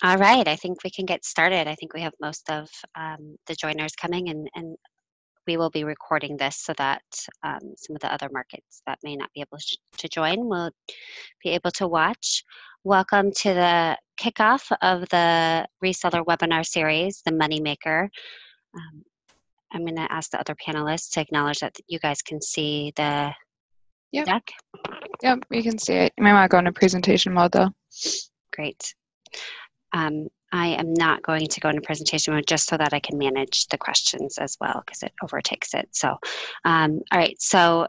All right, I think we can get started. I think we have most of the joiners coming, and we will be recording this so that some of the other markets that may not be able to join will be able to watch. Welcome to the kickoff of the Reseller webinar series, the MoneyMaker. Um, I'm going to ask the other panelists to acknowledge that you guys can see the Yep. deck. Yep, you can see it. You might want to go into presentation mode though. Great. I am not going to go into presentation mode just so that I can manage the questions as well because it overtakes it. So, all right. So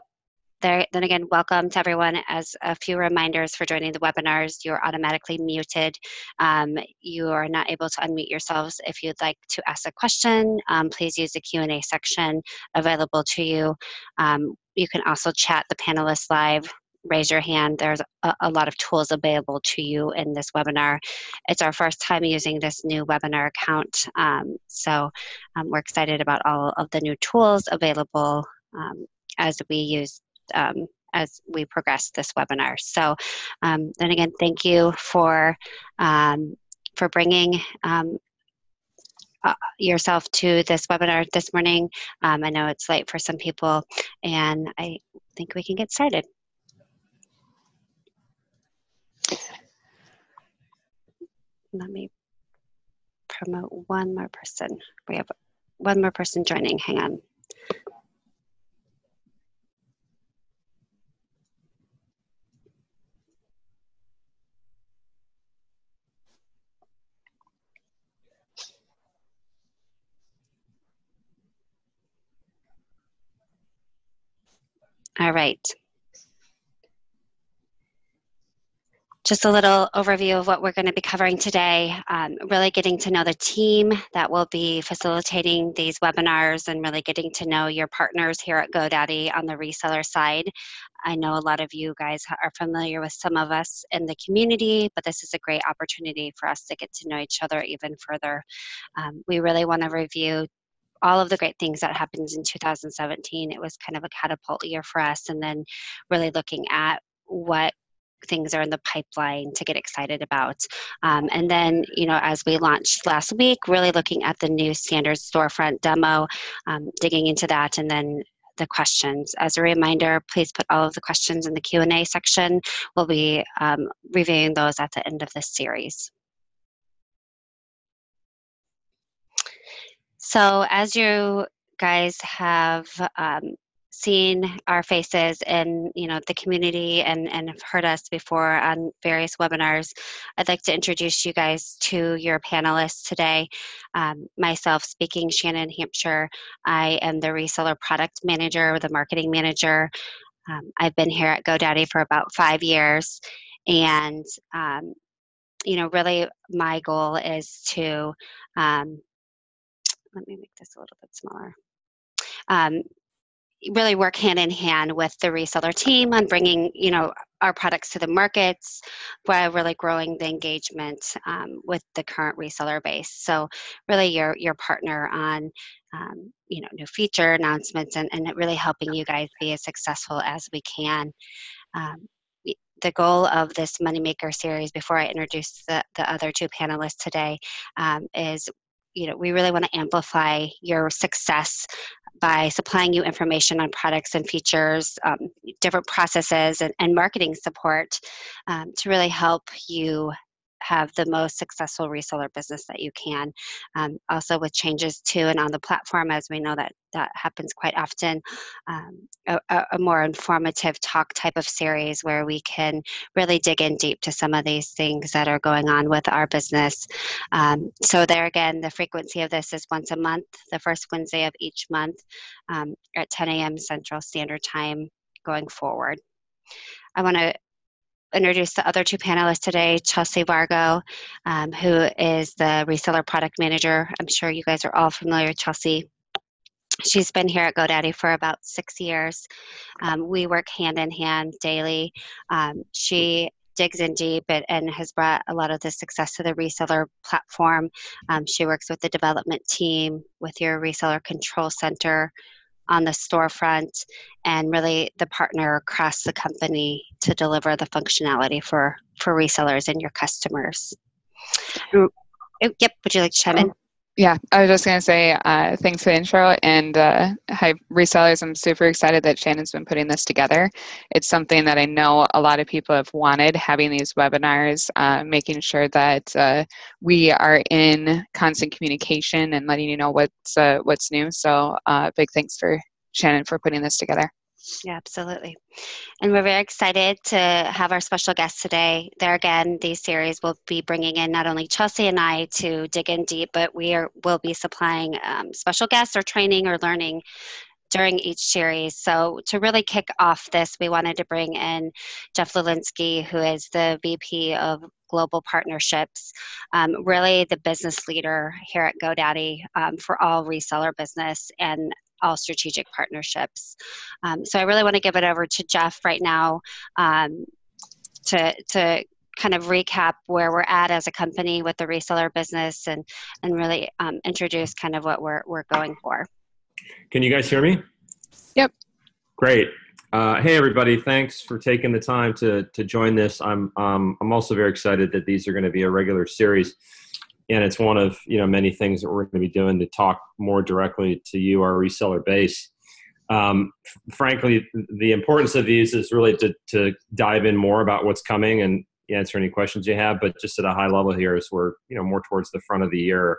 then again, welcome to everyone. As a few reminders for joining the webinars, you're automatically muted. You are not able to unmute yourselves. If you'd like to ask a question, please use the Q&A section available to you. You can also chat the panelists live. Raise your hand. There's a lot of tools available to you in this webinar. It's our first time using this new webinar account, so we're excited about all of the new tools available as we use as we progress this webinar. So then again, thank you for bringing yourself to this webinar this morning. I know it's late for some people, and I think we can get started. Let me promote one more person. We have one more person joining. Hang on. All right. Just a little overview of what we're going to be covering today, really getting to know the team that will be facilitating these webinars and really getting to know your partners here at GoDaddy on the reseller side. I know a lot of you guys are familiar with some of us in the community, but this is a great opportunity for us to get to know each other even further. We really want to review all of the great things that happened in 2017. It was kind of a catapult year for us, and then really looking at what things are in the pipeline to get excited about. And then, as we launched last week, really looking at the new standard storefront demo, digging into that, and then the questions. As a reminder, please put all of the questions in the Q&A section. We'll be reviewing those at the end of this series. So as you guys have seen our faces in the community and have heard us before on various webinars, I'd like to introduce you guys to your panelists today. Myself speaking, Shannon Hampshire. I am the reseller product manager, the marketing manager. I've been here at GoDaddy for about 5 years, and really my goal is to let me make this a little bit smaller. Really work hand in hand with the reseller team on bringing, our products to the markets, while really growing the engagement with the current reseller base. So really your partner on, new feature announcements and really helping you guys be as successful as we can. The goal of this Moneymaker series, before I introduce the other two panelists today, is we really want to amplify your success by supplying you information on products and features, different processes, and marketing support to really help you have the most successful reseller business that you can. Also with changes to and on the platform, as we know that happens quite often, a more informative talk type of series where we can really dig in deep to some of these things that are going on with our business. So there again, the frequency of this is once a month, the first Wednesday of each month at 10 a.m. Central Standard Time going forward. I want to introduce the other two panelists today, Chelsea Vargo, who is the reseller product manager. I'm sure you guys are all familiar with Chelsea. She's been here at GoDaddy for about 6 years. We work hand in hand daily. She digs in deep and has brought a lot of the success to the reseller platform. She works with the development team, with your reseller control center, on the storefront, and really the partner across the company to deliver the functionality for resellers and your customers. Ooh. Oh, yep. Would you like to chime in? Yeah, I was just going to say thanks for the intro, and hi, resellers. I'm super excited that Shannon's been putting this together. It's something that I know a lot of people have wanted, having these webinars, making sure that we are in constant communication and letting you know what's new. So big thanks for Shannon for putting this together. Yeah, absolutely. And we're very excited to have our special guest today. There again, these series will be bringing in not only Chelsea and I to dig in deep, but will be supplying special guests or training or learning during each series. So to really kick off this, we wanted to bring in Jeff Lelinski, who is the VP of Global Partnerships, really the business leader here at GoDaddy for all reseller business and all strategic partnerships. So I really want to give it over to Jeff right now to kind of recap where we're at as a company with the reseller business and really introduce kind of what we're going for. Can you guys hear me? Yep. Great. Hey everybody, thanks for taking the time to join this. I'm also very excited that these are going to be a regular series, and it's one of many things that we're going to be doing to talk more directly to you, our reseller base. Frankly, the importance of these is really to dive in more about what's coming and answer any questions you have. But just at a high level here, as we're more towards the front of the year,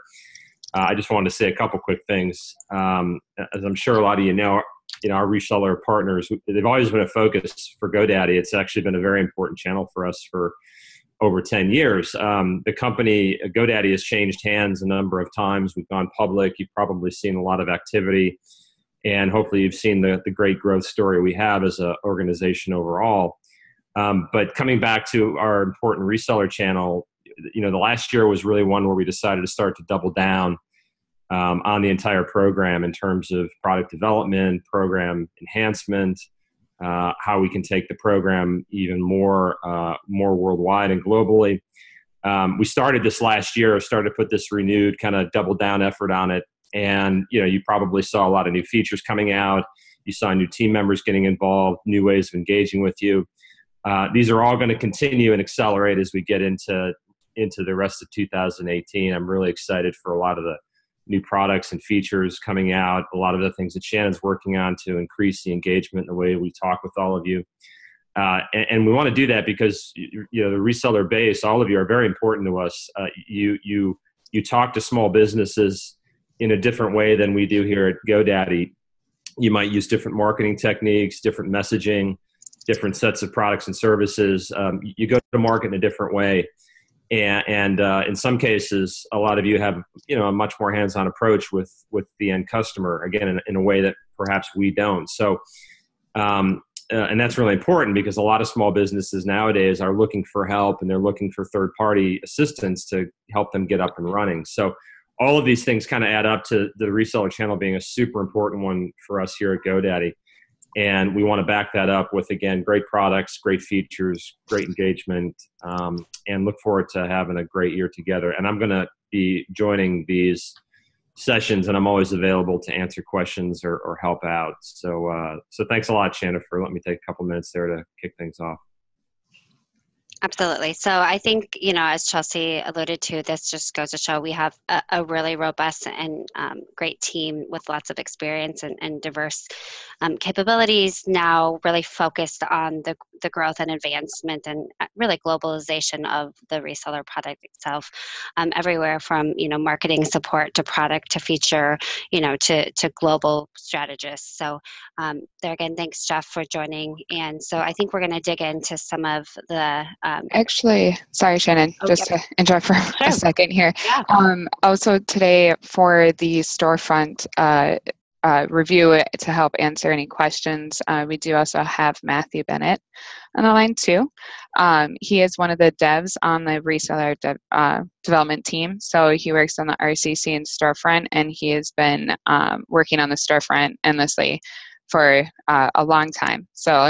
I just wanted to say a couple quick things. As I'm sure a lot of our reseller partners, they've always been a focus for GoDaddy. It's actually been a very important channel for us for over 10 years. The company, GoDaddy, has changed hands a number of times. We've gone public. You've probably seen a lot of activity, and hopefully you've seen the great growth story we have as an organization overall. But coming back to our important reseller channel, the last year was really one where we decided to start to double down on the entire program in terms of product development, program enhancement, how we can take the program even more worldwide and globally. We started this last year, started to put this renewed kind of double down effort on it. And, you probably saw a lot of new features coming out. You saw new team members getting involved, new ways of engaging with you. These are all going to continue and accelerate as we get into the rest of 2018. I'm really excited for a lot of the new products and features coming out, a lot of the things that Shannon's working on to increase the engagement in the way we talk with all of you. And we want to do that because the reseller base, all of you are very important to us. You talk to small businesses in a different way than we do here at GoDaddy. You might use different marketing techniques, different messaging, different sets of products and services. You go to market in a different way. And in some cases, a lot of you have a much more hands-on approach with the end customer, again, in a way that perhaps we don't. So, and that's really important because a lot of small businesses nowadays are looking for help, and they're looking for third-party assistance to help them get up and running. So all of these things kind of add up to the reseller channel being a super important one for us here at GoDaddy. And we want to back that up with, again, great products, great features, great engagement, and look forward to having a great year together. And I'm going to be joining these sessions, and I'm always available to answer questions or help out. So thanks a lot, Shannon, for letting me take a couple minutes there to kick things off. Absolutely. So I think, as Chelsea alluded to, this just goes to show we have a really robust and great team with lots of experience and diverse capabilities now, really focused on the growth and advancement and really globalization of the reseller product itself, everywhere from, marketing support to product to feature, to global strategists. So there again, thanks, Jeff, for joining. And so I think we're going to dig into some of the Actually, sorry, Shannon, just to interrupt for a second here. Yeah. Also today for the storefront review to help answer any questions, we do also have Matthew Bennett on the line too. He is one of the devs on the reseller development team. So he works on the RCC and storefront, and he has been working on the storefront endlessly for a long time. So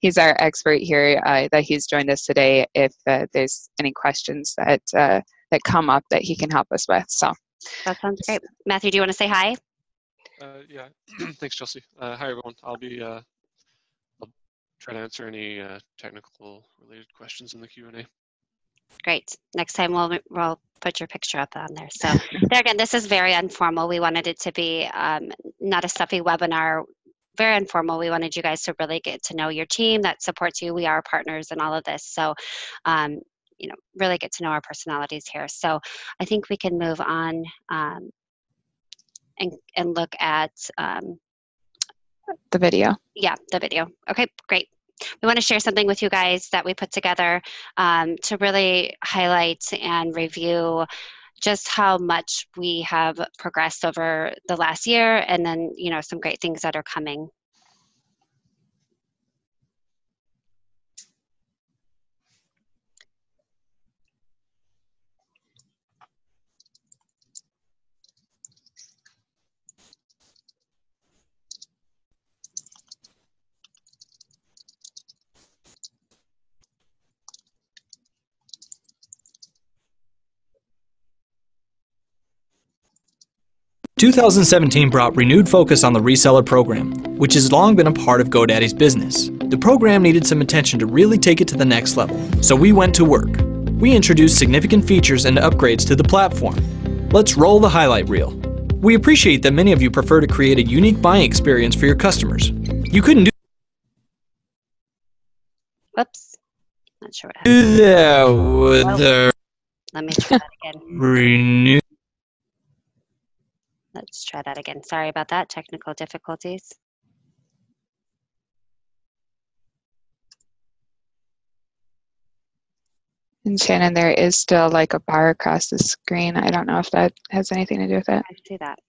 he's our expert here that he's joined us today if there's any questions that come up that he can help us with. So that sounds great. Matthew, do you want to say hi? Yeah, thanks, Chelsea. Hi, everyone. I'll try to answer any technical related questions in the Q&A. Great. Next time we'll put your picture up on there. So there again, this is very informal. We wanted it to be not a stuffy webinar, very informal. We wanted you guys to really get to know your team that supports you. We are partners in all of this. So, really get to know our personalities here. So I think we can move on and look at the video. Yeah, the video. Okay, great. We want to share something with you guys that we put together to really highlight and review just how much we have progressed over the last year, and then, some great things that are coming. In 2017 brought renewed focus on the reseller program, which has long been a part of GoDaddy's business. The program needed some attention to really take it to the next level, so we went to work. We introduced significant features and upgrades to the platform. Let's roll the highlight reel. We appreciate that many of you prefer to create a unique buying experience for your customers. You couldn't do Whoops. Not sure what happened. that with the Let me try that again. renew. Let's try that again. Sorry about that. Technical difficulties. And Shannon, there is still like a bar across the screen. I don't know if that has anything to do with it. I see that.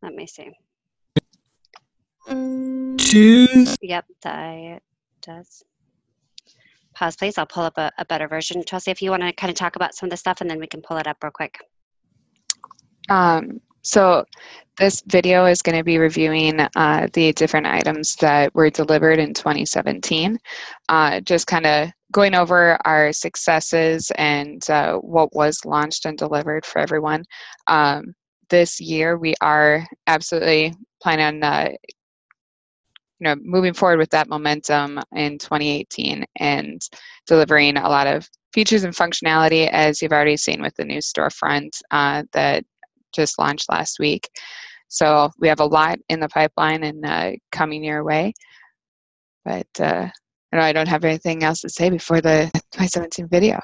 Let me see. Yep, that does. Pause, please. I'll pull up a better version. Chelsea, if you want to kind of talk about some of the stuff, and then we can pull it up real quick. So this video is going to be reviewing the different items that were delivered in 2017, just kind of going over our successes and what was launched and delivered for everyone. This year we are absolutely planning on moving forward with that momentum in 2018 and delivering a lot of features and functionality, as you've already seen with the new storefront that just launched last week. So we have a lot in the pipeline and coming your way. But I don't have anything else to say before the 2017 video.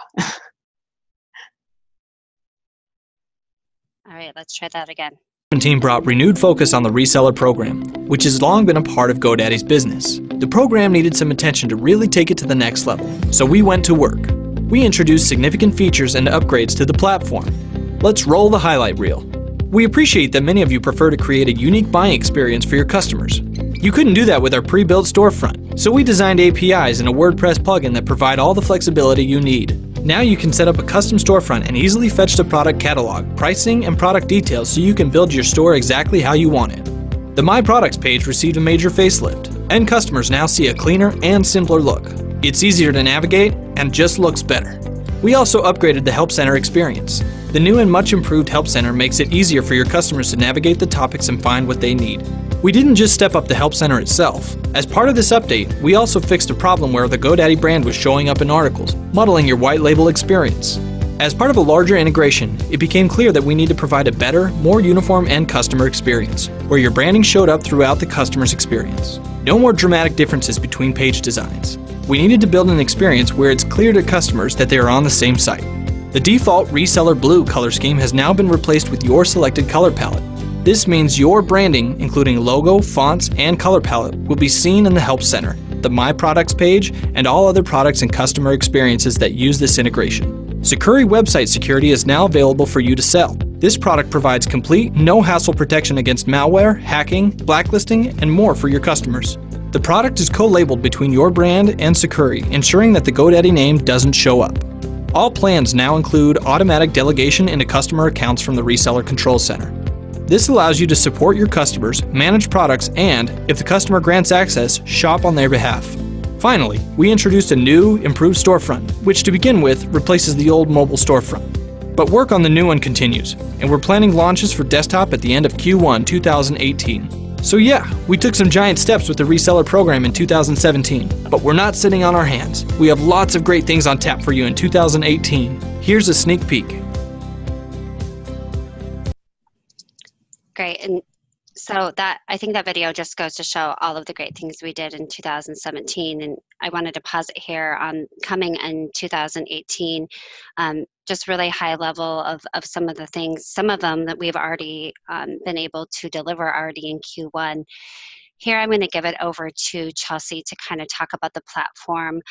All right, let's try that again. 2017 brought renewed focus on the reseller program, which has long been a part of GoDaddy's business. The program needed some attention to really take it to the next level, so we went to work. We introduced significant features and upgrades to the platform. Let's roll the highlight reel. We appreciate that many of you prefer to create a unique buying experience for your customers. You couldn't do that with our pre-built storefront, so we designed APIs and a WordPress plugin that provide all the flexibility you need. Now you can set up a custom storefront and easily fetch the product catalog, pricing, and product details so you can build your store exactly how you want it. The My Products page received a major facelift, and customers now see a cleaner and simpler look. It's easier to navigate and just looks better. We also upgraded the Help Center experience. The new and much improved Help Center makes it easier for your customers to navigate the topics and find what they need. We didn't just step up the Help Center itself. As part of this update, we also fixed a problem where the GoDaddy brand was showing up in articles, muddling your white label experience. As part of a larger integration, it became clear that we need to provide a better, more uniform end customer experience, where your branding showed up throughout the customer's experience. No more dramatic differences between page designs. We needed to build an experience where it's clear to customers that they are on the same site. The default Reseller Blue color scheme has now been replaced with your selected color palette. This means your branding, including logo, fonts, and color palette, will be seen in the Help Center, the My Products page, and all other products and customer experiences that use this integration. Sucuri website security is now available for you to sell. This product provides complete, no-hassle protection against malware, hacking, blacklisting, and more for your customers. The product is co-labeled between your brand and Sucuri, ensuring that the GoDaddy name doesn't show up. All plans now include automatic delegation into customer accounts from the Reseller Control Center. This allows you to support your customers, manage products, and, if the customer grants access, shop on their behalf. Finally, we introduced a new, improved storefront, which to begin with replaces the old mobile storefront. But work on the new one continues, and we're planning launches for desktop at the end of Q1 2018. So yeah, we took some giant steps with the reseller program in 2017, but we're not sitting on our hands. We have lots of great things on tap for you in 2018. Here's a sneak peek. Great. And so I think that video just goes to show all of the great things we did in 2017. And I wanted to pause it here on coming in 2018, just really high level of some of the things, some of them that we've already been able to deliver already in Q1. Here, I'm going to give it over to Chelsea to kind of talk about the platform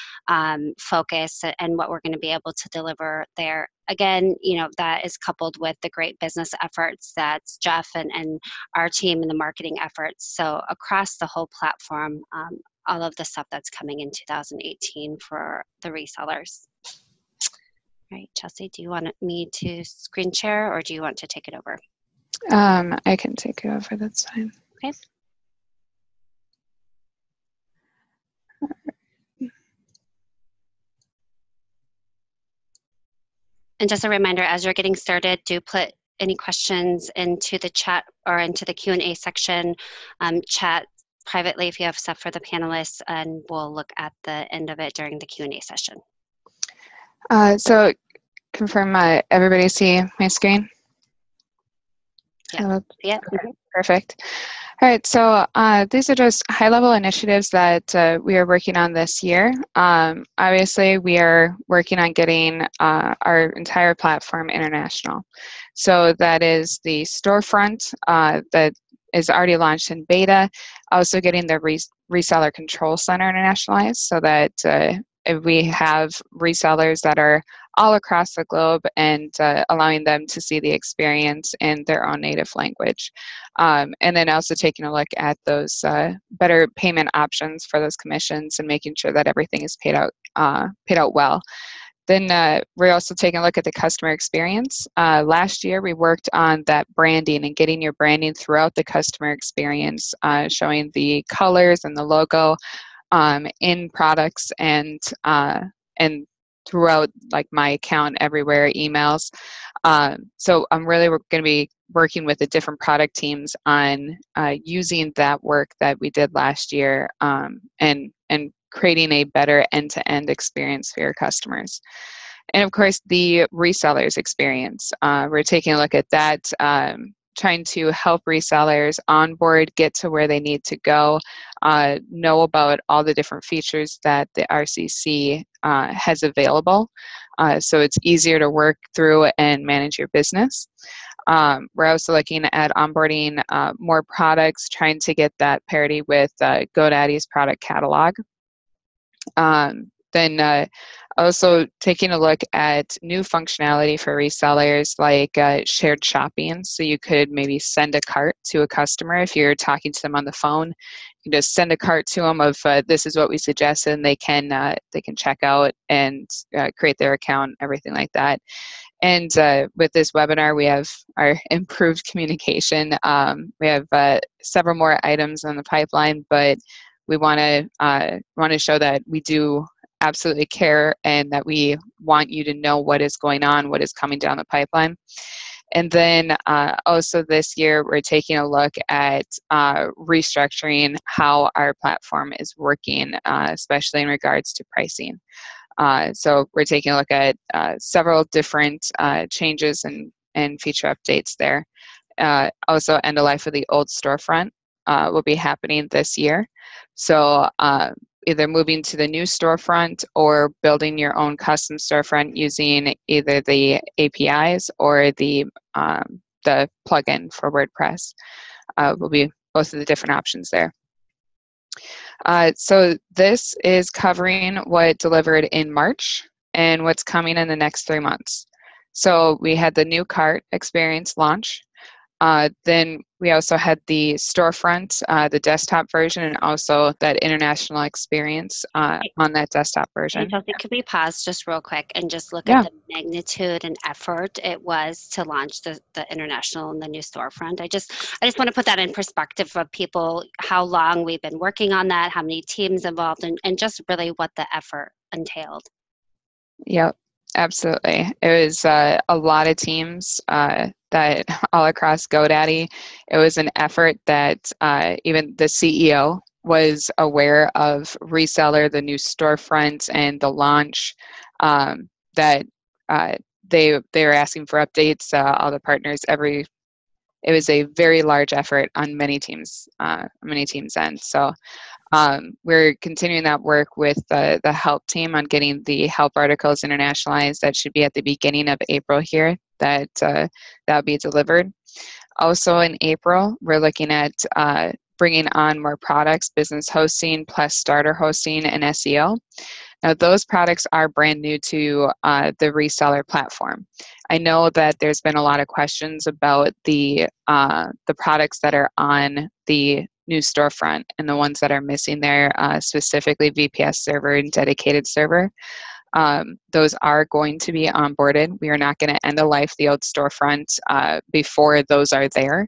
focus and what we're going to be able to deliver there. Again, that is coupled with the great business efforts that's Jeff and our team and the marketing efforts. So across the whole platform, all of the stuff that's coming in 2018 for the resellers. All right, Chelsea, do you want me to screen share or do you want to take it over? I can take it over, that's fine. Okay. And just a reminder, as you're getting started, do put any questions into the chat or into the Q&A section. Chat privately if you have stuff for the panelists, and we'll look at the end of it during the Q&A session. So confirm everybody see my screen? Yeah. Yeah. Okay, perfect. All right, so these are just high-level initiatives that we are working on this year. Obviously, we are working on getting our entire platform international. So that is the storefront that is already launched in beta, also getting the reseller control center internationalized so that if we have resellers that are all across the globe and allowing them to see the experience in their own native language. And then also taking a look at those better payment options for those commissions and making sure that everything is paid out well. Then we're also taking a look at the customer experience. Last year, we worked on that branding and getting your branding throughout the customer experience, showing the colors and the logo in products and throughout like my account everywhere, emails. So I'm really going to be working with the different product teams on using that work that we did last year and creating a better end-to-end experience for your customers. And of course, the resellers experience. We're taking a look at that, trying to help resellers onboard, get to where they need to go, know about all the different features that the RCC has available. So it's easier to work through and manage your business. We're also looking at onboarding more products, trying to get that parity with GoDaddy's product catalog. Then also taking a look at new functionality for resellers like shared shopping. So you could maybe send a cart to a customer if you're talking to them on the phone. You can just send a cart to them of this is what we suggest, and they can check out and create their account, everything like that. And with this webinar, we have our improved communication. We have several more items on the pipeline, but we want to show that we do absolutely care and that we want you to know what is going on, what is coming down the pipeline. And then also this year, we're taking a look at restructuring how our platform is working, especially in regards to pricing. So we're taking a look at several different changes and feature updates there. Also, end of life of the old storefront will be happening this year. So either moving to the new storefront or building your own custom storefront using either the APIs or the plugin for WordPress will be both of the different options there. So this is covering what delivered in March and what's coming in the next 3 months. So we had the new cart experience launch. Then we also had the storefront, the desktop version, and also that international experience on that desktop version. Hey, Chelsea, could we pause just real quick and just look at the magnitude and effort it was to launch the international and the new storefront? I just want to put that in perspective for people, how long we've been working on that, how many teams involved, and just really what the effort entailed. Yep, absolutely. It was a lot of teams that all across GoDaddy, it was an effort that even the CEO was aware of Reseller, the new storefront, and the launch, that they were asking for updates. All the partners, it was a very large effort on many teams' end. So we're continuing that work with the help team on getting the help articles internationalized. That should be at the beginning of April here. That'll be delivered. Also in April, we're looking at bringing on more products, business hosting plus starter hosting and SEO. Now, those products are brand new to the reseller platform. I know that there's been a lot of questions about the products that are on the new storefront and the ones that are missing there, specifically VPS server and dedicated server. Those are going to be onboarded. We are not going to end of life the old storefront before those are there.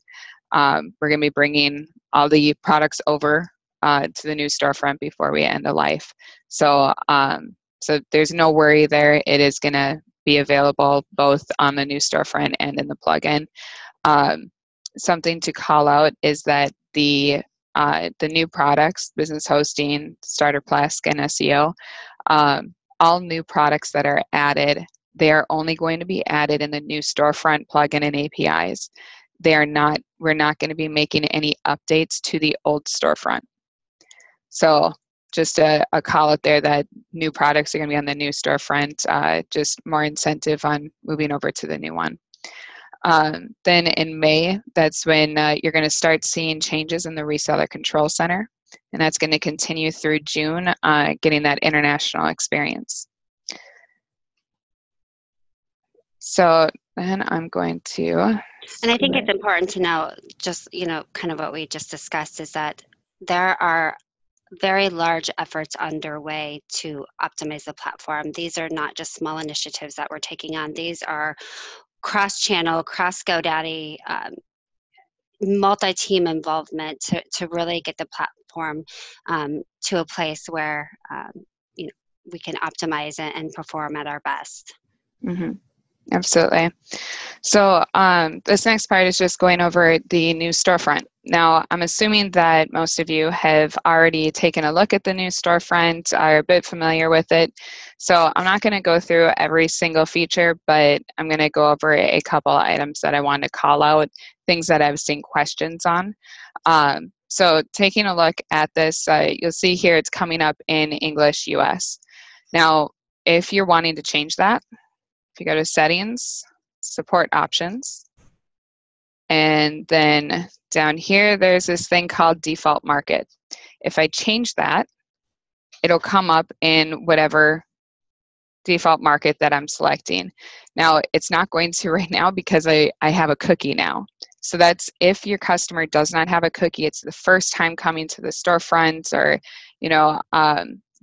We're going to be bringing all the products over to the new storefront before we end of life. So there's no worry there. It is going to be available both on the new storefront and in the plugin. Something to call out is that the new products, business hosting, starter plus, and SEO, all new products that are added, they are only going to be added in the new storefront plugin and APIs. We're not going to be making any updates to the old storefront. So just a call out there that new products are going to be on the new storefront, just more incentive on moving over to the new one. Then in May, that's when you're going to start seeing changes in the Reseller Control Center, and that's going to continue through June, getting that international experience. So then I'm going to... And I think it's important to know, just, kind of what we just discussed, is that there are very large efforts underway to optimize the platform. These are not just small initiatives that we're taking on. These are cross-channel, cross-GoDaddy, multi-team involvement to really get the platform to a place where we can optimize it and perform at our best. Mm-hmm. Absolutely. So this next part is just going over the new storefront. Now, I'm assuming that most of you have already taken a look at the new storefront, are a bit familiar with it. So I'm not going to go through every single feature, but I'm going to go over a couple items that I want to call out, things that I've seen questions on. So taking a look at this, you'll see here it's coming up in English US. Now, if you're wanting to change that, if you go to Settings, Support Options, and then down here, there's this thing called Default Market. If I change that, it'll come up in whatever default market that I'm selecting. Now, it's not going to right now because I have a cookie now. So that's if your customer does not have a cookie, it's the first time coming to the storefront, or,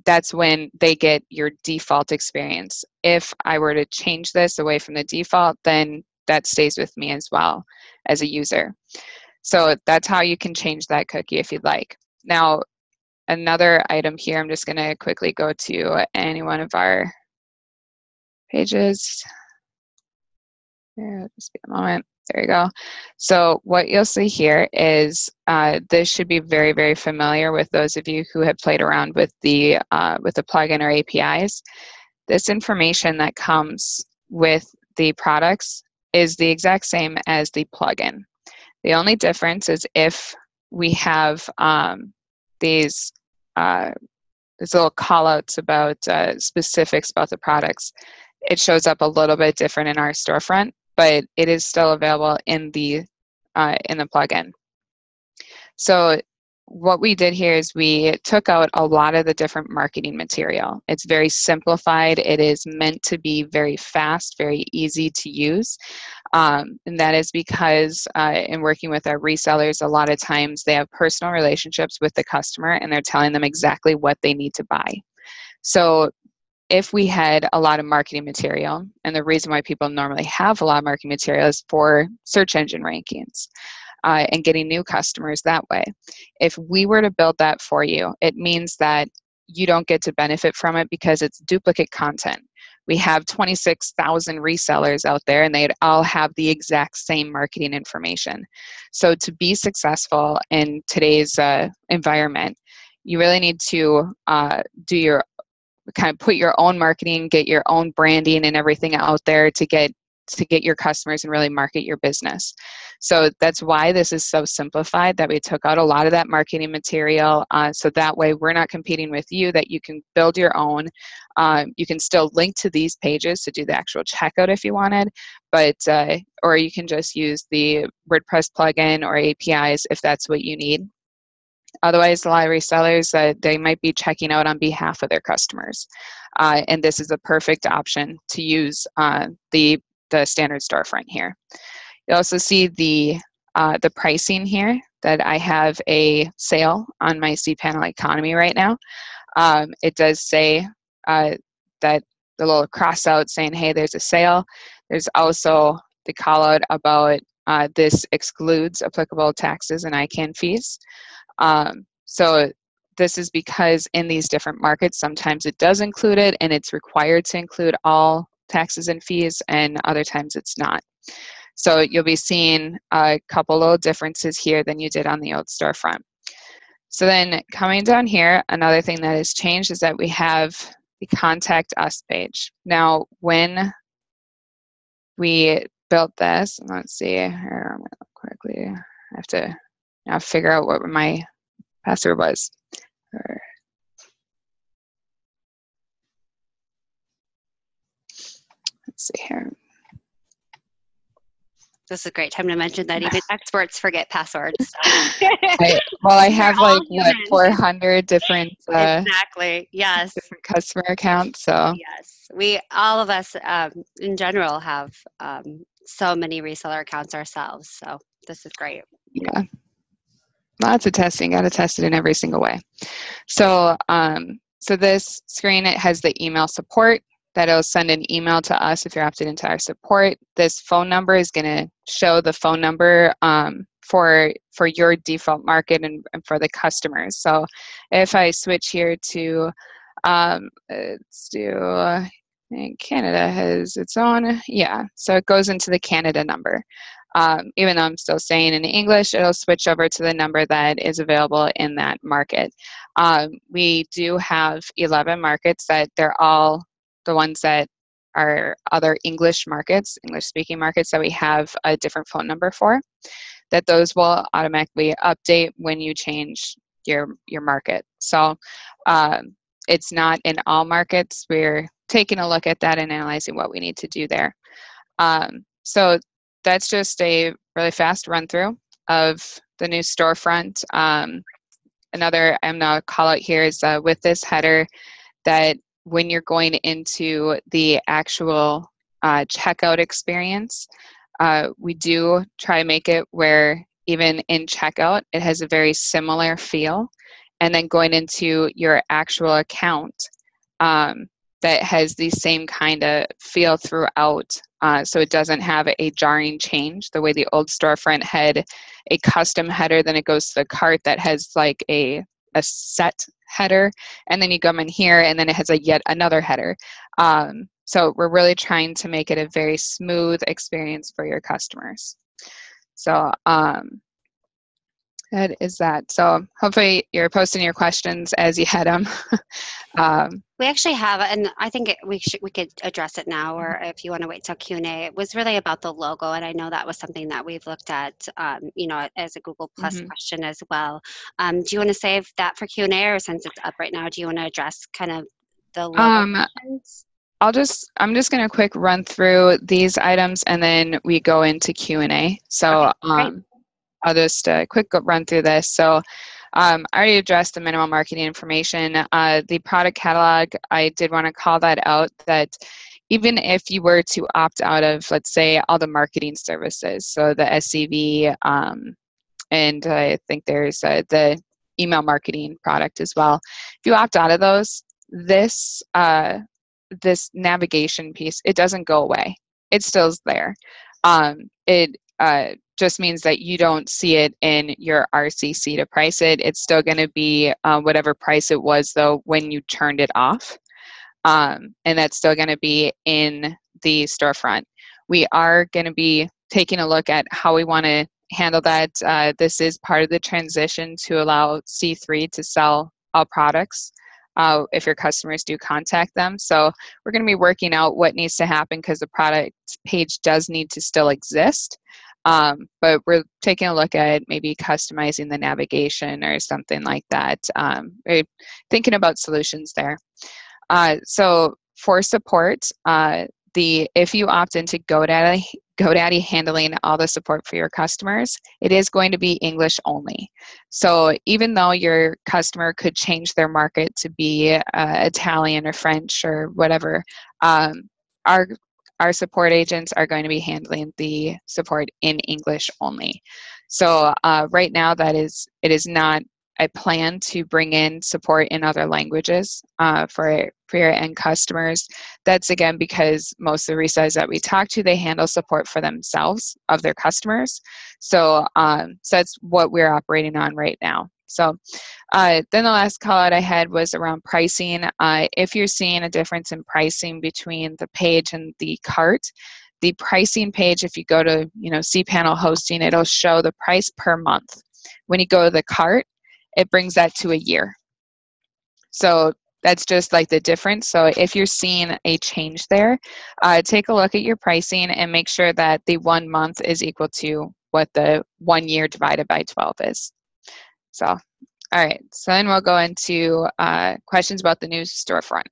that's when they get your default experience. If I were to change this away from the default, then that stays with me as well as a user. So that's how you can change that cookie if you'd like. Now, another item here, I'm just going to quickly go to any one of our pages. There, just be a moment. There you go. So what you'll see here is this should be very, very familiar with those of you who have played around with the plugin or APIs. This information that comes with the products is the exact same as the plugin. The only difference is if we have these little call-outs about specifics about the products, it shows up a little bit different in our storefront, but it is still available in the plugin. So what we did here is we took out a lot of the different marketing material. It's very simplified. It is meant to be very fast, very easy to use. And that is because in working with our resellers, a lot of times they have personal relationships with the customer and they're telling them exactly what they need to buy. So if we had a lot of marketing material, and the reason why people normally have a lot of marketing material is for search engine rankings and getting new customers that way. If we were to build that for you, it means that you don't get to benefit from it because it's duplicate content. we have 26,000 resellers out there, and they'd all have the exact same marketing information. So to be successful in today's environment, you really need to put your own marketing, get your own branding and everything out there to get your customers and really market your business. So that's why this is so simplified, that we took out a lot of that marketing material, so that way we're not competing with you, that you can build your own. You can still link to these pages to do the actual checkout if you wanted, but or you can just use the WordPress plugin or APIs if that's what you need. Otherwise, a lot of resellers, they might be checking out on behalf of their customers. And this is a perfect option to use the standard storefront here. You also see the pricing here, that I have a sale on my cPanel Economy right now. It does say that the little cross out saying, hey, there's a sale. There's also the call out about this excludes applicable taxes and ICANN fees. So this is because in these different markets, sometimes it does include it and it's required to include all taxes and fees, and other times it's not. So you'll be seeing a couple little differences here than you did on the old storefront. So then coming down here, another thing that has changed is that we have the Contact Us page. Now, when we built this, let's see here, I'm going to look quickly. I have to now figure out what my password was. Let's see here. This is a great time to mention that even experts forget passwords. I have like 400 different exactly. Yes. different customer accounts. So yes, all of us in general have so many reseller accounts ourselves. So this is great. Yeah, lots of testing. Got to test it in every single way. So so this screen, it has the email support. That'll send an email to us if you're opted into our support. This phone number is going to show the phone number for your default market and for the customers. So if I switch here to, let's do, and Canada has its own, so it goes into the Canada number. Even though I'm still saying in English, it'll switch over to the number that is available in that market. We do have 11 markets that they're all the ones that are other English markets, English-speaking markets that we have a different phone number for, that those will automatically update when you change your market. So it's not in all markets. We're taking a look at that and analyzing what we need to do there. So that's just a really fast run through of the new storefront. Another I'm going to call out here is with this header, that when you're going into the actual checkout experience, we do try to make it where even in checkout, it has a very similar feel. And then going into your actual account, that has the same kind of feel throughout. So it doesn't have a jarring change the way the old storefront had a custom header, then it goes to the cart that has like a set header, and then you come in here and then it has yet another header. So we're really trying to make it a very smooth experience for your customers. So that is that. So hopefully you're posting your questions as you had them. We actually have, and I think we could address it now, or if you want to wait till Q&A. It was really about the logo, and I know that was something that we've looked at, as a Google Plus question as well. Do you want to save that for Q&A, or since it's up right now, do you want to address kind of the logo questions? I'm just going to quick run through these items, and then we go into Q&A. So I'll just quick run through this. So I already addressed the minimal marketing information. The product catalog, I did want to call that out, that even if you were to opt out of, let's say, all the marketing services, so the SCV, and I think there's the email marketing product as well. If you opt out of those, this navigation piece, it doesn't go away. It still's there. It just means that you don't see it in your RCC to price it. It's still going to be whatever price it was, though, when you turned it off. and that's still going to be in the storefront. We are going to be taking a look at how we want to handle that. This is part of the transition to allow C3 to sell all products if your customers do contact them. So we're going to be working out what needs to happen because the product page does need to still exist. But we're taking a look at maybe customizing the navigation or something like that. We're thinking about solutions there. So for support, if you opt into GoDaddy handling all the support for your customers, it is going to be English only. So even though your customer could change their market to be Italian or French or whatever, our support agents are going to be handling the support in English only. So right now, it is not a plan to bring in support in other languages for your end customers. That's again because most of the resellers that we talk to, they handle support for themselves of their customers. So that's what we're operating on right now. So then the last call out I had was around pricing. If you're seeing a difference in pricing between the page and the cart, the pricing page, if you go to cPanel hosting, it'll show the price per month. When you go to the cart, it brings that to a year. So that's just like the difference. So if you're seeing a change there, take a look at your pricing and make sure that the 1 month is equal to what the 1 year divided by 12 is. So, all right. So then we'll go into questions about the new storefront.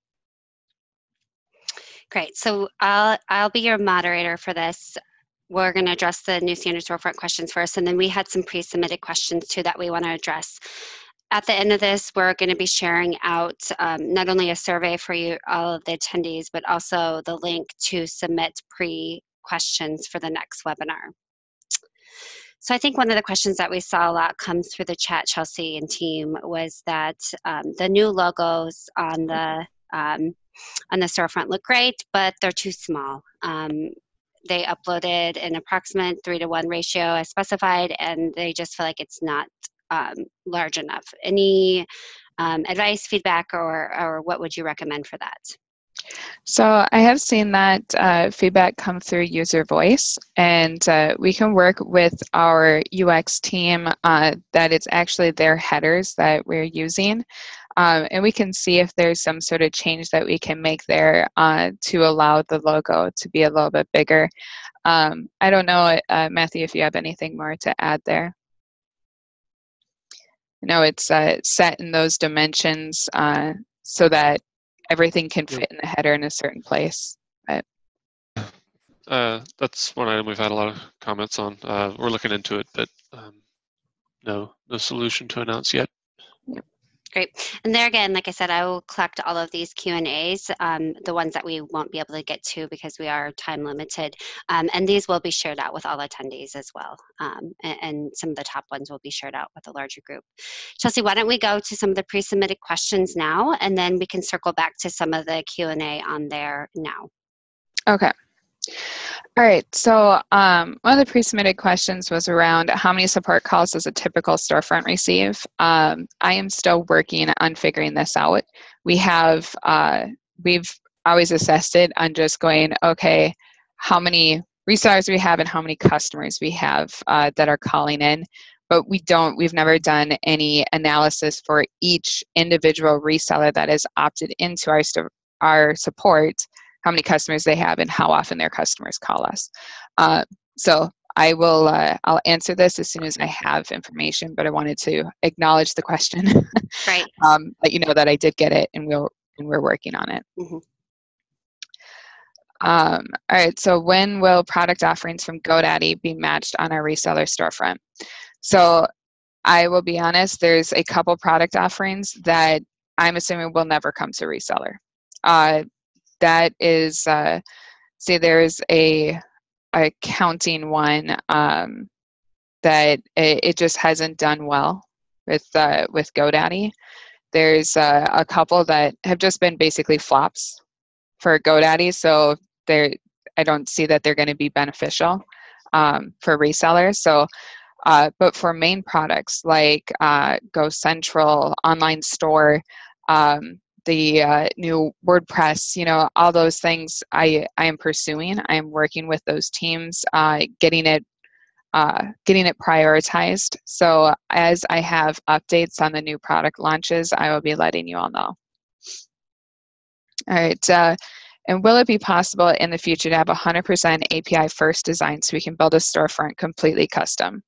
Great. So I'll be your moderator for this. We're going to address the new standard storefront questions first, and then we had some pre-submitted questions too that we want to address. At the end of this, we're going to be sharing out not only a survey for you, all of the attendees, but also the link to submit pre-questions for the next webinar. So I think one of the questions that we saw a lot come through the chat, Chelsea and team, was that the new logos on the storefront look great, but they're too small. They uploaded an approximate 3-to-1 ratio as specified, and they just feel like it's not large enough. Any advice, feedback, or what would you recommend for that? So I have seen that feedback come through user voice, and we can work with our UX team that it's actually their headers that we're using. And we can see if there's some sort of change that we can make there to allow the logo to be a little bit bigger. I don't know, Matthew, if you have anything more to add there. I know it's set in those dimensions so that everything can fit in the header in a certain place. But that's one item we've had a lot of comments on. We're looking into it, but no solution to announce yet. Yep. Great. And there again, like I said, I will collect all of these Q&As, the ones that we won't be able to get to because we are time limited. And these will be shared out with all attendees as well. And some of the top ones will be shared out with a larger group. Chelsea, why don't we go to some of the pre-submitted questions now, and then we can circle back to some of the Q&A on there now. Okay. All right, so one of the pre-submitted questions was around how many support calls does a typical storefront receive? I am still working on figuring this out. We've always assessed it on just going, okay, how many resellers we have and how many customers we have that are calling in, but we've never done any analysis for each individual reseller that has opted into our support, how many customers they have and how often their customers call us. So I'll answer this as soon as I have information, but I wanted to acknowledge the question. Right. Let you know that I did get it and we're working on it. Mm-hmm. All right, so when will product offerings from GoDaddy be matched on our reseller storefront? So I will be honest, there's a couple product offerings that I'm assuming will never come to reseller. That is, say there's a accounting one that it just hasn't done well with GoDaddy. There's a couple that have just been basically flops for GoDaddy, so I don't see that they're going to be beneficial for resellers. So, but for main products like GoCentral, online store, the new WordPress, all those things I am pursuing. I am working with those teams, getting it prioritized. So as I have updates on the new product launches, I will be letting you all know. All right. And will it be possible in the future to have 100% API first design so we can build a storefront completely custom?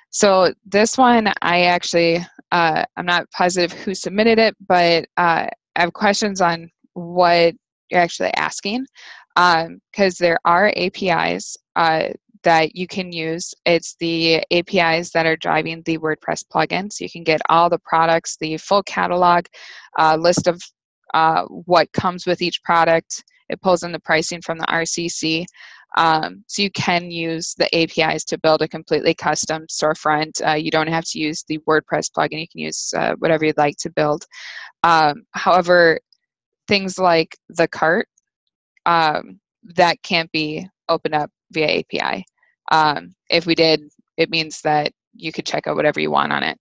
So this one, I actually, I'm not positive who submitted it, but I have questions on what you're actually asking, because there are APIs that you can use. It's the APIs that are driving the WordPress plugins. You can get all the products, the full catalog, list of what comes with each product. It pulls in the pricing from the RCC. So you can use the APIs to build a completely custom storefront. You don't have to use the WordPress plugin. You can use whatever you'd like to build. However, things like the cart, that can't be opened up via API. If we did, it means that you could check out whatever you want on it.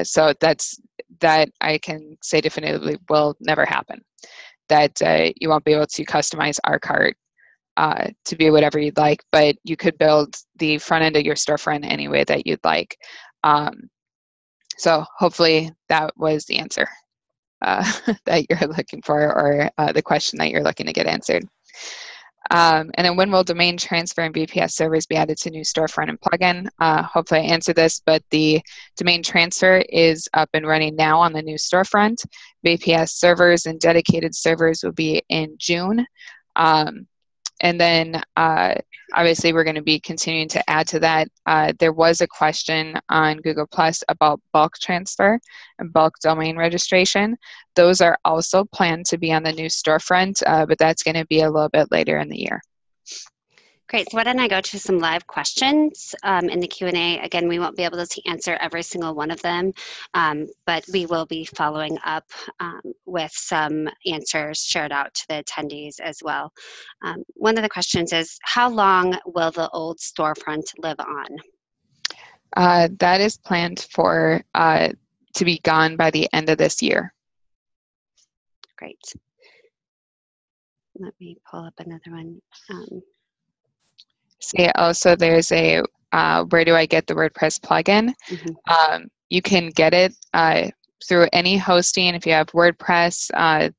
So that I can say definitively will never happen. That you won't be able to customize our cart to be whatever you'd like, but you could build the front end of your storefront any way that you'd like. So hopefully that was the answer that you're looking for, or the question that you're looking to get answered. And then when will domain transfer and VPS servers be added to new storefront and plugin? Hopefully I answered this, but the domain transfer is up and running now on the new storefront. VPS servers and dedicated servers will be in June. And then obviously we're going to be continuing to add to that. There was a question on Google Plus about bulk transfer and bulk domain registration. Those are also planned to be on the new storefront, but that's going to be a little bit later in the year. Great. So why don't I go to some live questions in the Q&A. Again, we won't be able to answer every single one of them, but we will be following up with some answers shared out to the attendees as well. One of the questions is, how long will the old storefront live on? That is planned for to be gone by the end of this year. Great. Let me pull up another one. Also, there's a where do I get the WordPress plugin? Mm-hmm. You can get it through any hosting. If you have WordPress,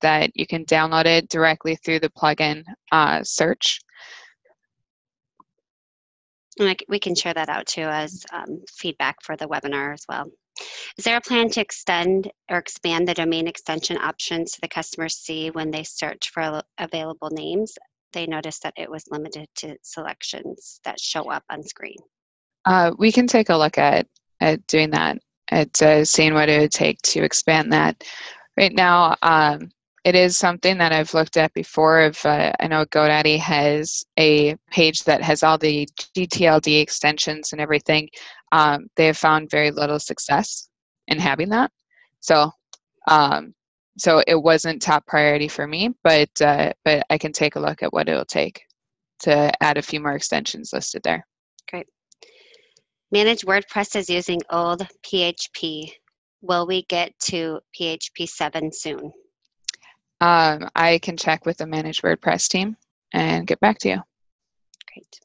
that you can download it directly through the plugin search. And we can share that out too as feedback for the webinar as well. Is there a plan to extend or expand the domain extension options so the customers see when they search for available names? They noticed that it was limited to selections that show up on screen. We can take a look at doing that, at seeing what it would take to expand that. Right now, it is something that I've looked at before. I know GoDaddy has a page that has all the GTLD extensions and everything. They have found very little success in having that. So it wasn't top priority for me, but I can take a look at what it'll take to add a few more extensions listed there. Great. Manage WordPress is using old PHP. Will we get to PHP 7 soon? I can check with the Manage WordPress team and get back to you. Great.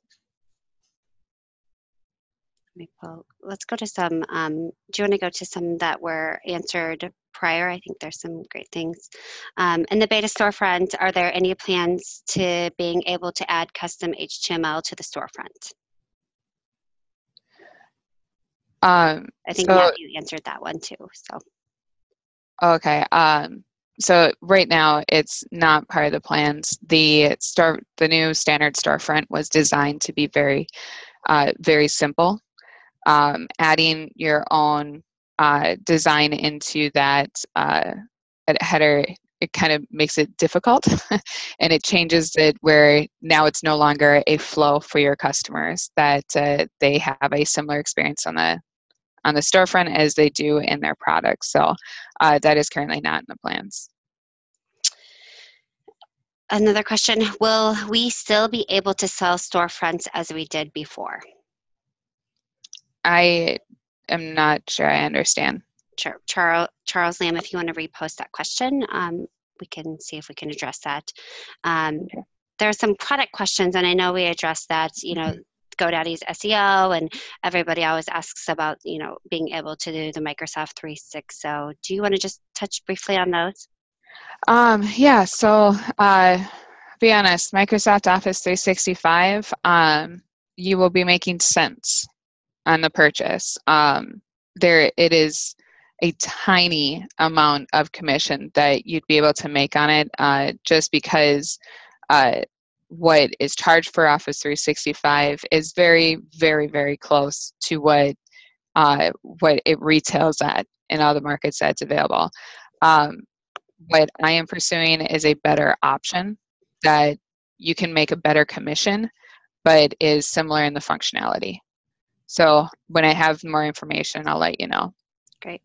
Let's go to some, do you want to go to some that were answered prior? I think there's some great things. In the beta storefront, are there any plans to being able to add custom HTML to the storefront? I think Matthew answered that one too. So. Okay. So right now it's not part of the plans. The new standard storefront was designed to be very, very simple. Adding your own design into that header, it kind of makes it difficult and it changes it where now it's no longer a flow for your customers, that they have a similar experience on the storefront as they do in their products. So that is currently not in the plans. Another question, will we still be able to sell storefronts as we did before? I am not sure I understand. Sure. Charles Lamb, if you want to repost that question, we can see if we can address that. There are some product questions, and I know we addressed that, GoDaddy's SEO, and everybody always asks about, being able to do the Microsoft 360. Do you want to just touch briefly on those? Yeah, so be honest, Microsoft Office 365, you will be making cents on the purchase. It is a tiny amount of commission that you'd be able to make on it, just because what is charged for Office 365 is very, very, very close to what it retails at in all the markets that's available. What I am pursuing is a better option that you can make a better commission, but is similar in the functionality. So when I have more information, I'll let you know. Great.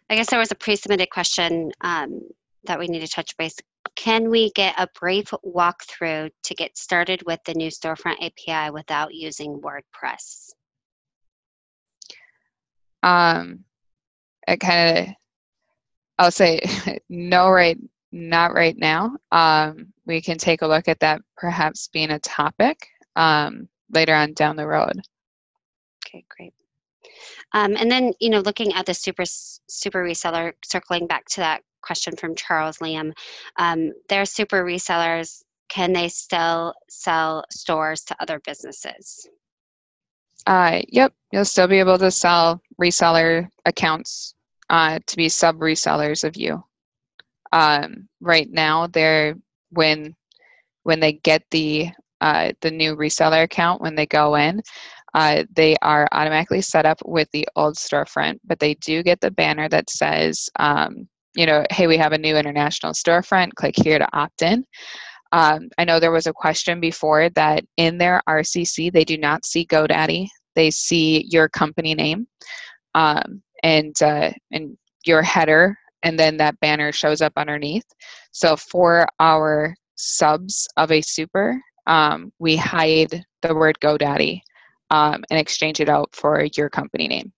I guess there was a pre-submitted question that we need to touch base. Can we get a brief walkthrough to get started with the new Storefront API without using WordPress? I'll say no, not right now. We can take a look at that perhaps being a topic later on down the road. Okay, great. And then, looking at the super reseller, circling back to that question from Charles Liam, their super resellers, can they still sell stores to other businesses? Yep, you'll still be able to sell reseller accounts to be sub-resellers of you. Right now, when they get the new reseller account, when they go in, they are automatically set up with the old storefront, but they do get the banner that says, hey, we have a new international storefront, click here to opt in. I know there was a question before that in their RCC, they do not see GoDaddy. They see your company name and your header, and then that banner shows up underneath. So for our subs of a super, we hide the word GoDaddy and exchange it out for your company name.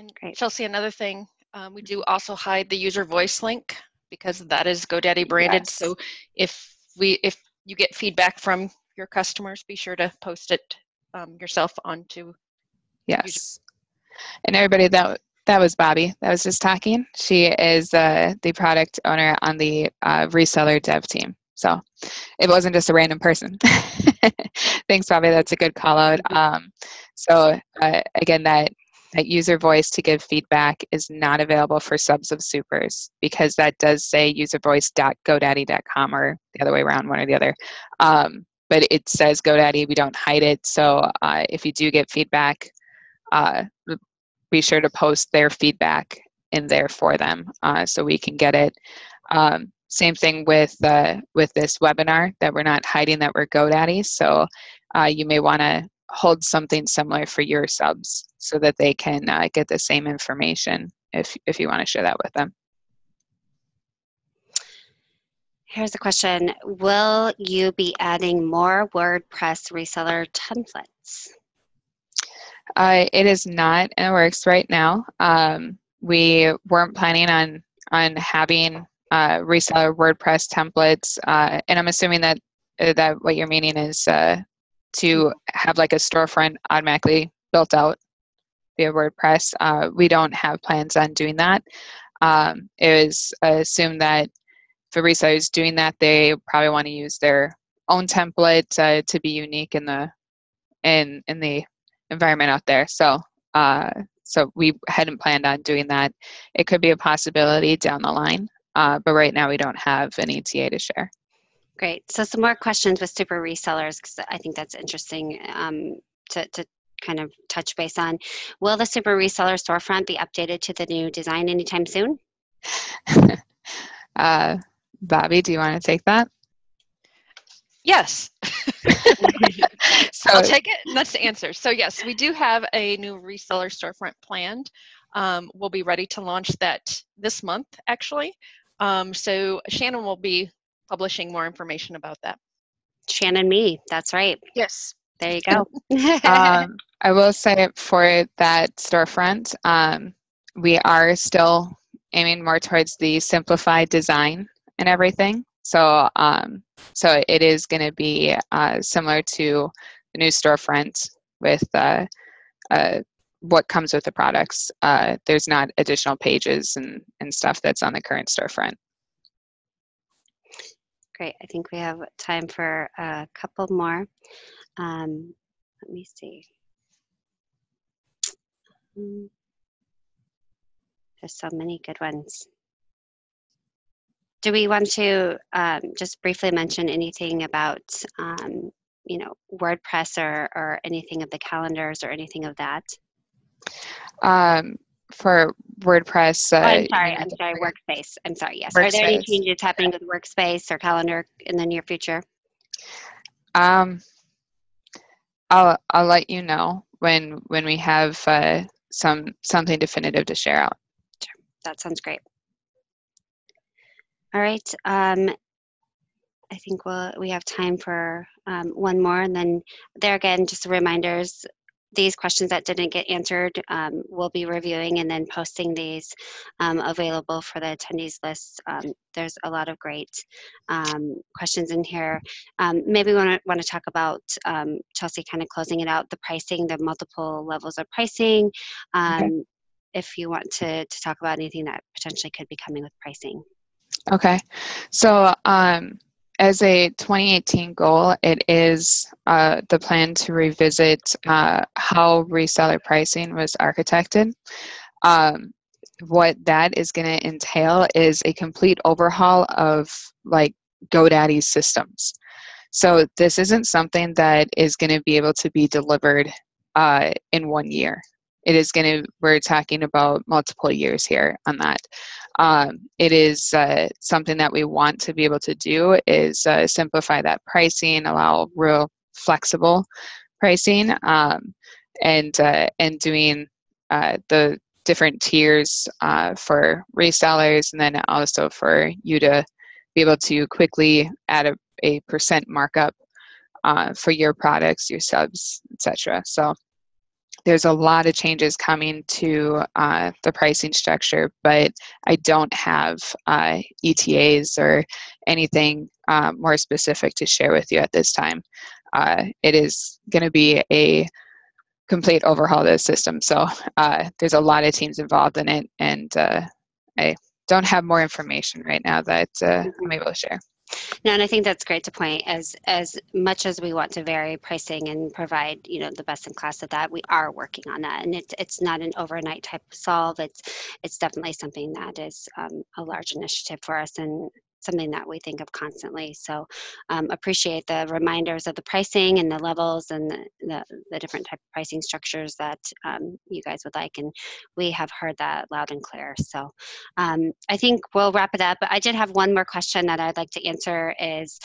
And Chelsea, another thing, we do also hide the user voice link because that is GoDaddy branded. Yes. So if you get feedback from your customers, be sure to post it yourself onto. Yes. And everybody, that was Bobby that was just talking. She is the product owner on the reseller dev team. So it wasn't just a random person. Thanks, Bobby. That's a good call out. Again, that user voice to give feedback is not available for subs of supers because that does say uservoice.godaddy.com or the other way around, one or the other. But it says GoDaddy. We don't hide it. So if you do get feedback, be sure to post their feedback in there for them so we can get it. Same thing with this webinar, that we're not hiding that we're GoDaddy. So you may want to hold something similar for your subs so that they can get the same information if you want to share that with them. Here's a question. Will you be adding more WordPress reseller templates? It is not in the works right now. We weren't planning on having reseller WordPress templates, and I'm assuming that what you're meaning is to have like a storefront automatically built out via WordPress. We don't have plans on doing that. It was assumed that if a reseller is doing that, they probably want to use their own template to be unique in the environment out there. So we hadn't planned on doing that. It could be a possibility down the line, but right now we don't have an ETA to share. Great. So some more questions with super resellers, because I think that's interesting to kind of touch base on. Will the super reseller storefront be updated to the new design anytime soon? Bobby, do you want to take that? Yes. I'll take it, and that's the answer. So yes, we do have a new reseller storefront planned. We'll be ready to launch that this month, actually. So Shannon will be publishing more information about that. Shannon me, that's right. Yes. There you go. I will say for that storefront, we are still aiming more towards the simplified design and everything. So so it is going to be similar to the new storefront with what comes with the products. There's not additional pages and stuff that's on the current storefront. Great. I think we have time for a couple more. Let me see. There's so many good ones. Do we want to just briefly mention anything about, you know, WordPress or anything of the calendars or anything of that? For WordPress, I'm sorry, Workspace. I'm sorry, yes. Workspace. Are there any changes happening with Workspace or Calendar in the near future? I'll let you know when we have something definitive to share out. Sure. That sounds great. All right. I think we have time for one more, and then there again, just reminders. These questions that didn't get answered, we'll be reviewing and then posting these available for the attendees list. There's a lot of great questions in here. Maybe we want to talk about, Chelsea, kind of closing it out, the pricing, the multiple levels of pricing. Okay. If you want to talk about anything that potentially could be coming with pricing. Okay. So as a 2018 goal, it is the plan to revisit how reseller pricing was architected. What that is going to entail is a complete overhaul of like GoDaddy's systems. So this isn't something that is going to be able to be delivered in 1 year. It is we're talking about multiple years here on that. It is something that we want to be able to do is simplify that pricing, allow real flexible pricing, and doing the different tiers for resellers, and then also for you to be able to quickly add a percent markup for your products, your subs, etc. So there's a lot of changes coming to the pricing structure, but I don't have ETAs or anything more specific to share with you at this time. It is going to be a complete overhaul of the system. So there's a lot of teams involved in it, and I don't have more information right now that I'm able to share. No, and I think that's great to point. As much as we want to vary pricing and provide, you know, the best in class of that, we are working on that, and it's not an overnight type of solve. It's definitely something that is a large initiative for us and something that we think of constantly. So appreciate the reminders of the pricing and the levels and the different type of pricing structures that you guys would like, and we have heard that loud and clear. So I think we'll wrap it up. But I did have one more question that I'd like to answer is,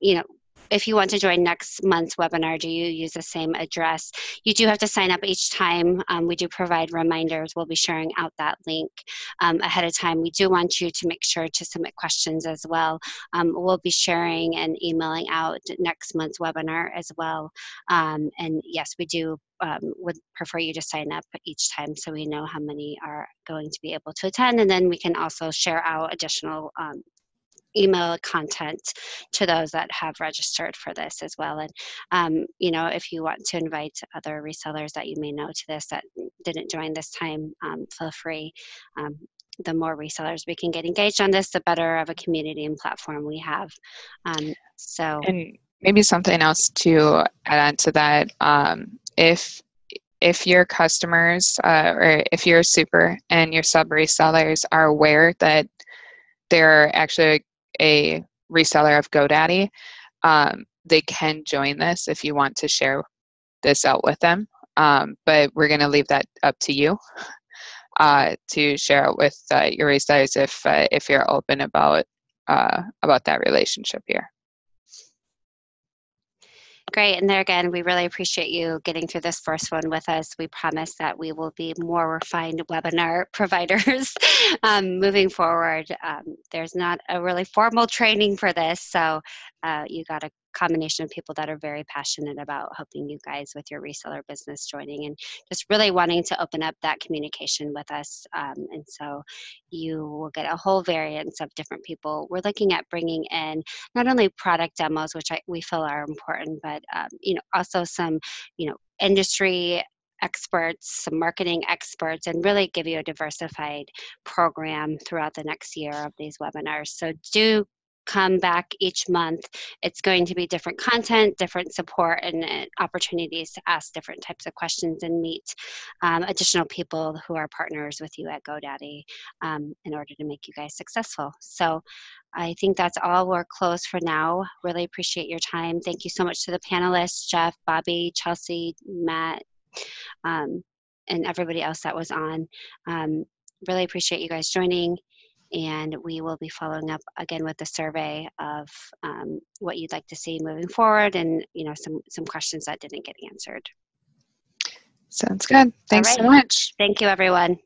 you know, if you want to join next month's webinar, do you use the same address? You do have to sign up each time. We do provide reminders. We'll be sharing out that link ahead of time. We do want you to make sure to submit questions as well. We'll be sharing and emailing out next month's webinar as well. And yes, we do would prefer you to sign up each time so we know how many are going to be able to attend. And then we can also share out additional email content to those that have registered for this as well. And you know, if you want to invite other resellers that you may know to this that didn't join this time, feel free. The more resellers we can get engaged on this, the better of a community and platform we have. So, and maybe something else to add on to that, if your customers or if you're super and your sub resellers are aware that they're actually a reseller of GoDaddy, they can join this if you want to share this out with them. But we're going to leave that up to you to share it with your resellers if you're open about that relationship here. Great. And there again, we really appreciate you getting through this first one with us. We promise that we will be more refined webinar providers moving forward. There's not a really formal training for this, so you got to combination of people that are very passionate about helping you guys with your reseller business joining and just really wanting to open up that communication with us. And so you will get a whole variance of different people. We're looking at bringing in not only product demos, which we feel are important, but also some industry experts, some marketing experts, and really give you a diversified program throughout the next year of these webinars. So do come back each month. It's going to be different content, different support, and opportunities to ask different types of questions and meet additional people who are partners with you at GoDaddy in order to make you guys successful. So I think that's all. We're closed for now. Really appreciate your time. Thank you so much to the panelists, Jeff, Bobby, Chelsea, Matt, and everybody else that was on. Really appreciate you guys joining. And we will be following up again with the survey of what you'd like to see moving forward, and some questions that didn't get answered. Sounds good. Thanks so much. Thank you, everyone.